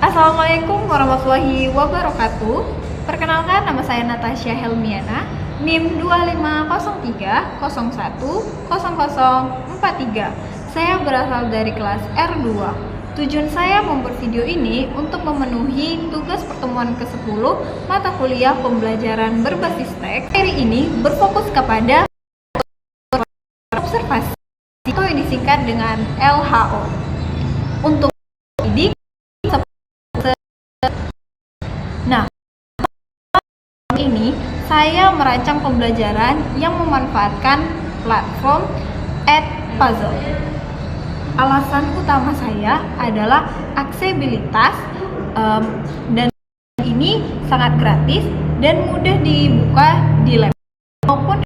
Assalamualaikum warahmatullahi wabarakatuh. Perkenalkan, nama saya Natasha Helmiana, NIM 2503010043. Saya berasal dari kelas R2. Tujuan saya membuat video ini untuk memenuhi tugas pertemuan ke-10 mata kuliah pembelajaran berbasis teks. Seri ini berfokus kepada observasi atau yang disingkat dengan LHO. Untuk didik. Nah, ini saya merancang pembelajaran yang memanfaatkan platform Edpuzzle. Alasan utama saya adalah aksesibilitas, dan ini sangat gratis dan mudah dibuka di laptop maupun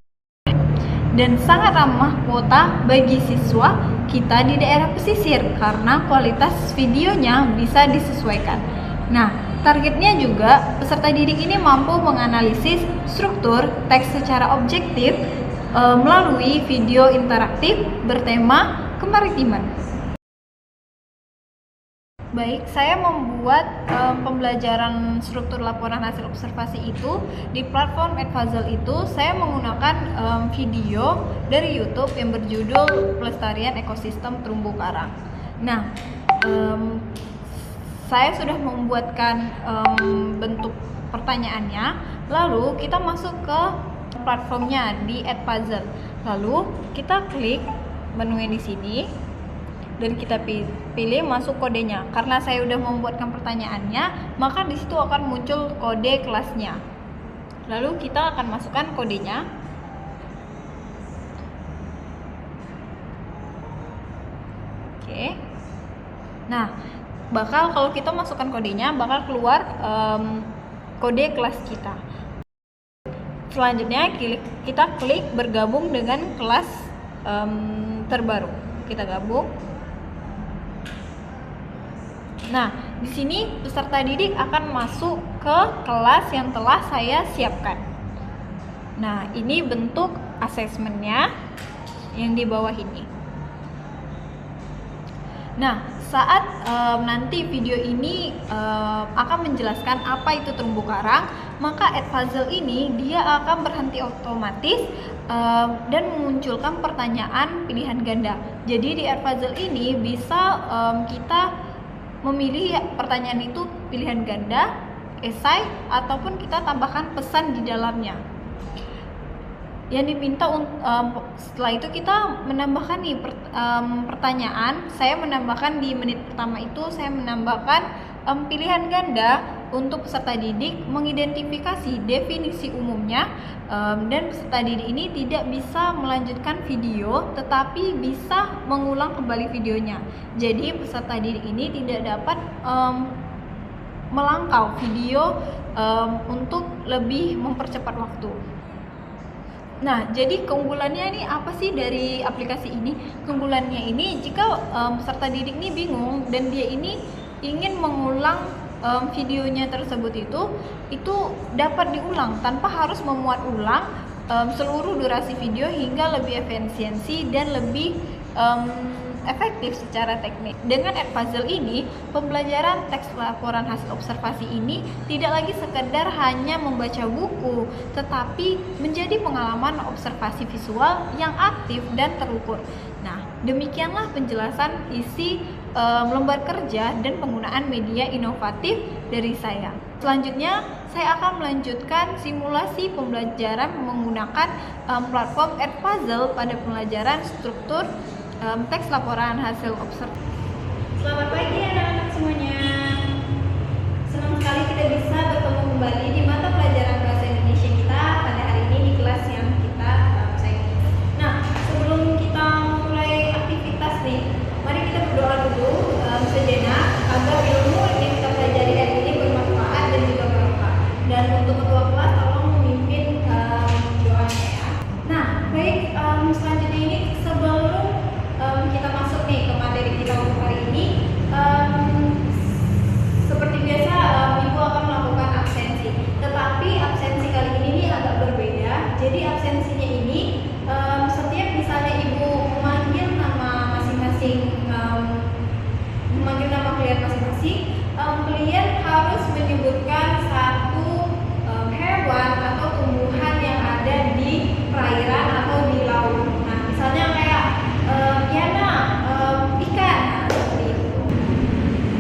dan sangat ramah kuota bagi siswa kita di daerah pesisir karena kualitas videonya bisa disesuaikan. Nah, targetnya juga peserta didik ini mampu menganalisis struktur teks secara objektif melalui video interaktif bertema kemaritiman. Baik, saya membuat pembelajaran struktur laporan hasil observasi itu di platform Edpuzzle itu. Saya menggunakan video dari YouTube yang berjudul Pelestarian Ekosistem Terumbu Karang. Nah, saya sudah membuatkan bentuk pertanyaannya. Lalu kita masuk ke platformnya di Edpuzzle. Lalu kita klik menu di sini dan kita pilih masuk kodenya. Karena saya sudah membuatkan pertanyaannya, maka di situ akan muncul kode kelasnya. Lalu kita akan masukkan kodenya. Oke. Nah, kalau kita masukkan kodenya, bakal keluar kode kelas kita. Selanjutnya kita klik bergabung dengan kelas terbaru. Kita gabung. Nah, di sini peserta didik akan masuk ke kelas yang telah saya siapkan. Nah, ini bentuk asesmennya yang di bawah ini. Nah, saat nanti video ini akan menjelaskan apa itu terumbu karang, maka Edpuzzle ini dia akan berhenti otomatis dan memunculkan pertanyaan pilihan ganda. Jadi di Edpuzzle ini bisa kita memilih pertanyaan itu pilihan ganda, esai, ataupun kita tambahkan pesan di dalamnya. Yang diminta setelah itu kita menambahkan nih pertanyaan. Saya menambahkan di menit pertama itu saya menambahkan pilihan ganda untuk peserta didik mengidentifikasi definisi umumnya, dan peserta didik ini tidak bisa melanjutkan video tetapi bisa mengulang kembali videonya. Jadi peserta didik ini tidak dapat melangkau video untuk lebih mempercepat waktu. Nah, jadi keunggulannya ini apa sih dari aplikasi ini? Keunggulannya ini jika peserta didik ini bingung dan dia ini ingin mengulang videonya tersebut itu dapat diulang tanpa harus memuat ulang seluruh durasi video hingga lebih efisiensi dan lebih efektif secara teknik. Dengan Edpuzzle ini, pembelajaran teks laporan hasil observasi ini tidak lagi sekedar hanya membaca buku, tetapi menjadi pengalaman observasi visual yang aktif dan terukur. Nah, demikianlah penjelasan isi lembar kerja dan penggunaan media inovatif dari saya. Selanjutnya, saya akan melanjutkan simulasi pembelajaran menggunakan platform Edpuzzle pada pembelajaran struktur teks laporan hasil observasi. Selamat pagi anak-anak semuanya. Senang sekali kita bisa bertemu kembali di mata pelajaran bahasa Indonesia kita pada hari ini di kelas yang kita sayangi. Nah, sebelum kita mulai aktivitas nih, mari kita berdoa dulu sejenak agar ilmu yang kita pelajari hari ini bermanfaat dan juga barokah. Dan untuk ketua kelas tolong memimpin doanya ya. Nah, baik, selanjutnya ini sebelum kita masuk nih ke materi kita untuk hari ini, seperti biasa Ibu akan melakukan absensi. Tetapi absensi kali ini nih agak berbeda. Jadi absensinya ini setiap misalnya Ibu memanggil nama masing-masing, memanggil nama kalian masing-masing, klien harus menyebutkan satu hewan atau tumbuhan yang ada di perairan atau di laut. Nah, misalnya kayak Yana, ikan, nah, seperti itu.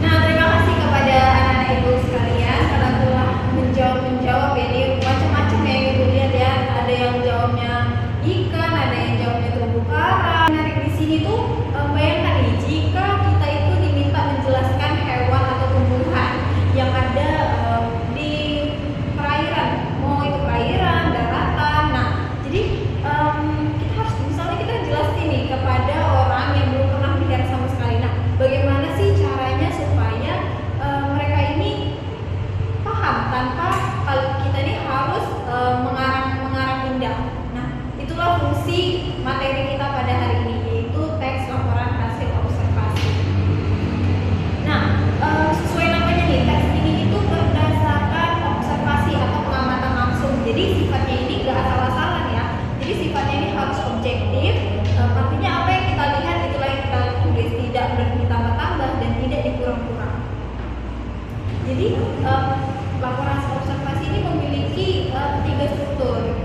Nah, terima kasih kepada anak-anak ibu sekalian karena telah menjawab ya, ini macam-macam ya ibu lihat ya, ada yang jawabnya ikan, ada yang jawabnya terumbu karang. Menarik di sini tuh bayangkan nih, jika kita itu diminta menjelaskan hewan atau tumbuhan yang ada di perairan, mau itu perairan, daratan. Nah, jadi kita harus misalnya kita jelasin nih kepada orang yang belum pernah melihat sama sekali. Nah, bagaimana sih caranya supaya mereka ini paham tanpa kita ini harus mengarang indah. Nah, itulah fungsi materi kita pada hari ini, yaitu teks laporan hasil observasi. Nah, sesuai namanya nih, teks ini itu berdasarkan observasi atau pengamatan langsung. Jadi sifatnya ini gak asal-asalan ya. Jadi sifatnya ini harus objektif. Artinya apa yang kita lihat itulah yang kita tulis, tidak ditambah-tambah dan tidak dikurang-kurang. Jadi laporan hasil observasi ini memiliki 3 struktur.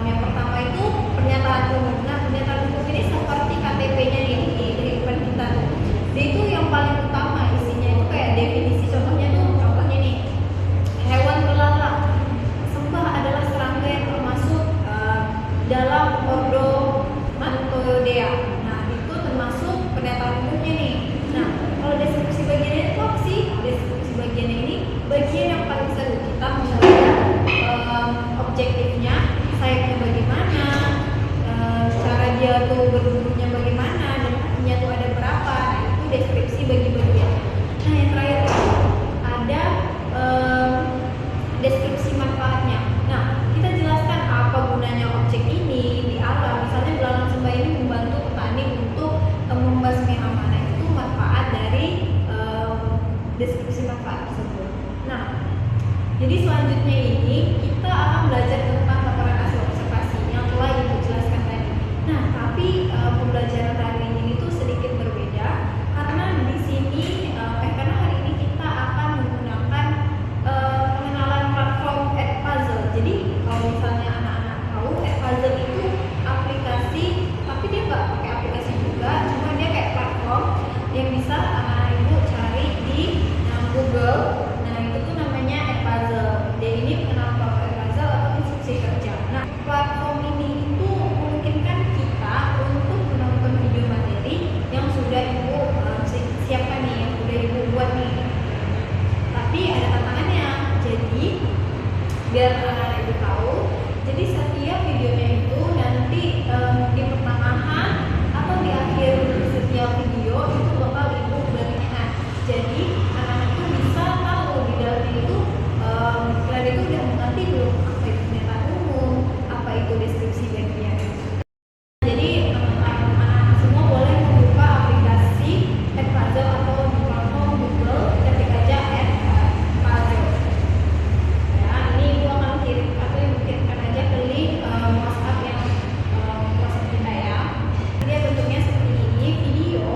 Yang pertama itu pernyataan umum. Nah, pernyataan umum ini seperti KTP-nya nih di kehidupan kita tuh. Jadi itu yang paling utama isinya itu kayak definisi, contohnya nih hewan belalang. Sembah adalah serangga yang termasuk dalam ordo Mantodea. Nah, itu termasuk pernyataan umumnya nih. Nah, kalau deskripsi bagiannya itu apa sih? Deskripsi bagiannya ini bagian yang paling seru, kita melihat objektifnya, sayapnya bagaimana, cara dia tuh berbulunya bagaimana, dan kakinya tuh ada berapa. Nah, itu deskripsi bagi bagian. Nah, yang terakhir itu ada deskripsi manfaatnya. Nah, kita jelaskan apa gunanya objek ini di alam. Misalnya belalang sembah ini membantu petani untuk membasmi hama. Nah, itu manfaat dari deskripsi manfaat tersebut. Nah, jadi selanjutnya ini kita akan belajar tentang laporan hasil observasi yang telah ibu jelaskan tadi. Nah, tapi pembelajaran hari ini tuh sedikit berbeda karena di sini karena hari ini kita akan menggunakan pengenalan platform Edpuzzle. Jadi kalau misalnya anak-anak tahu, Edpuzzle itu aplikasi, tapi dia nggak pakai aplikasi juga, cuma dia kayak platform yang bisa anak-anak ibu cari di Google. Nah, itu tuh namanya Edpuzzle. Dia ini mengenal platform Edpuzzle atau instruksi kerja. Nah, platform ini itu memungkinkan kita untuk menonton video materi yang sudah ibu siapkan nih, yang sudah ibu buat nih. Tapi ada tantangannya. Jadi biar anak-anak ibu tahu, jadi setiap videonya itu nanti di pertengahan atau di akhir setiap video itu bakal ibu bagikan. Jadi anak-anak itu bisa tahu di dalamnya itu kalian itu udah mengerti belum apa itu pernyataan umum, apa itu deskripsi bagian. Jadi anak-anak semua boleh membuka aplikasi Edpuzzle atau di platform Google, ketik aja Edpuzzle. Ya, ini ibu akan kirim atau ibu kirimkan aja ke link WhatsApp yang WhatsApp kita ya. Dia bentuknya seperti ini, video.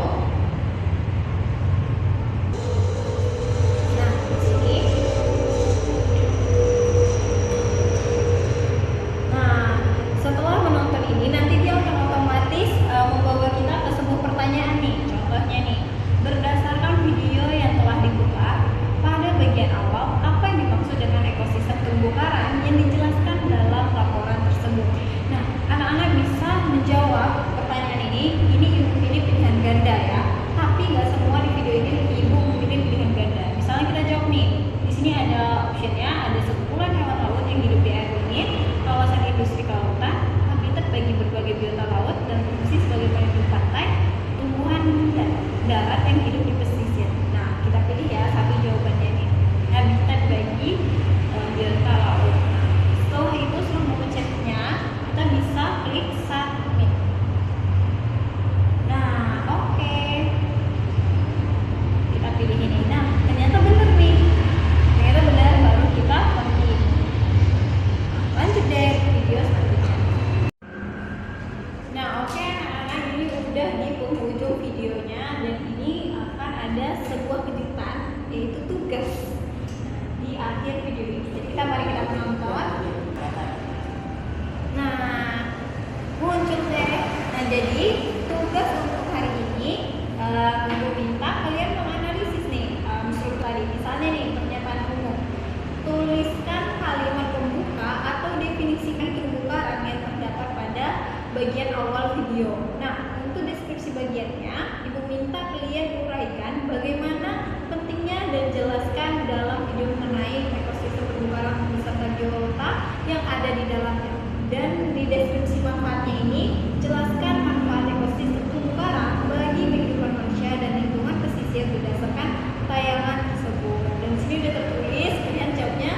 dan jelaskan dalam video mengenai ekosistem terumbu karang beserta biota yang ada di dalamnya. Dan di deskripsi manfaatnya ini, jelaskan manfaat ekosistem terumbu karang bagi kehidupan manusia dan lingkungan pesisir berdasarkan tayangan tersebut. Dan di sini sudah tertulis, kalian jawabnya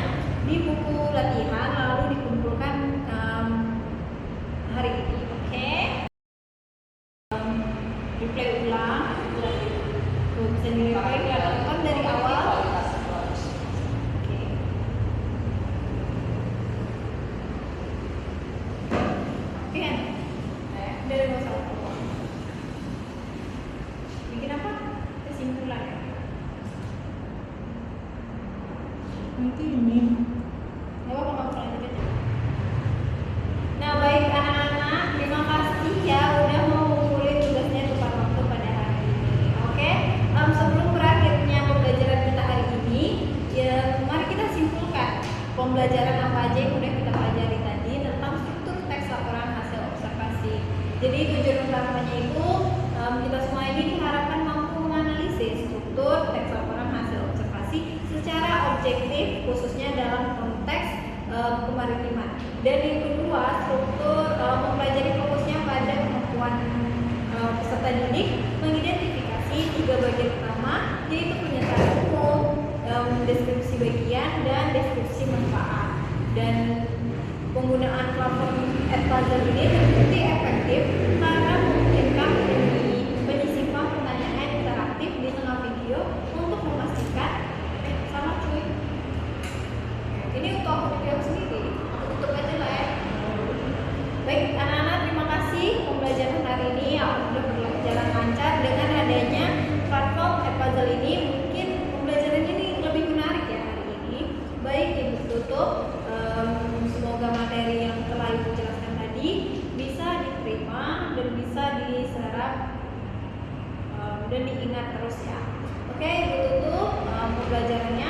di buku latihan lalu dikumpulkan hari ini. Oke? Replay ulang. Tuh, bisa di-replay kan dari awal. Oke. Oke kan? Dari masalah. Bikin apa? Kesimpulan. Nanti ini. Gak apa-apa, kamu lanjut aja. Nah, baik anak-anak, terima kasih ya udah mau ngumpulin tugasnya tepat waktu pada hari ini. Oke, sebelum berakhirnya pembelajaran kita hari ini, ya mari kita simpulkan pembelajaran apa aja yang udah kita pelajari tadi tentang struktur teks laporan hasil observasi. Jadi tujuan utamanya itu kita semua ini diharapkan mampu menganalisis struktur teks laporan hasil observasi secara objektif, khususnya dalam konteks kemaritiman. Dan yang kedua, struktur mempelajari fokusnya pada kemampuan peserta didik mengidentifikasi 3 bagian utama, yaitu pernyataan umum, deskripsi bagian, dan deskripsi manfaat. Dan penggunaan platform Edpuzzle ini terbukti efektif karena memungkinkan penyisipan pertanyaan interaktif di tengah video untuk memastikan sama cuy. Ini untuk aku jawab sendiri, aku tutup aja lah ya. Baik anak-anak, terima kasih pembelajaran hari ini alhamdulillah berjalan lancar. Dengan adanya platform Edpuzzle ini mungkin pembelajaran ini lebih menarik ya hari ini. Baik, ibu tutup. Semoga materi yang telah ibu jelaskan tadi bisa diterima dan bisa diserap dan diingat terus ya. Oke, ibu tutup pembelajarannya.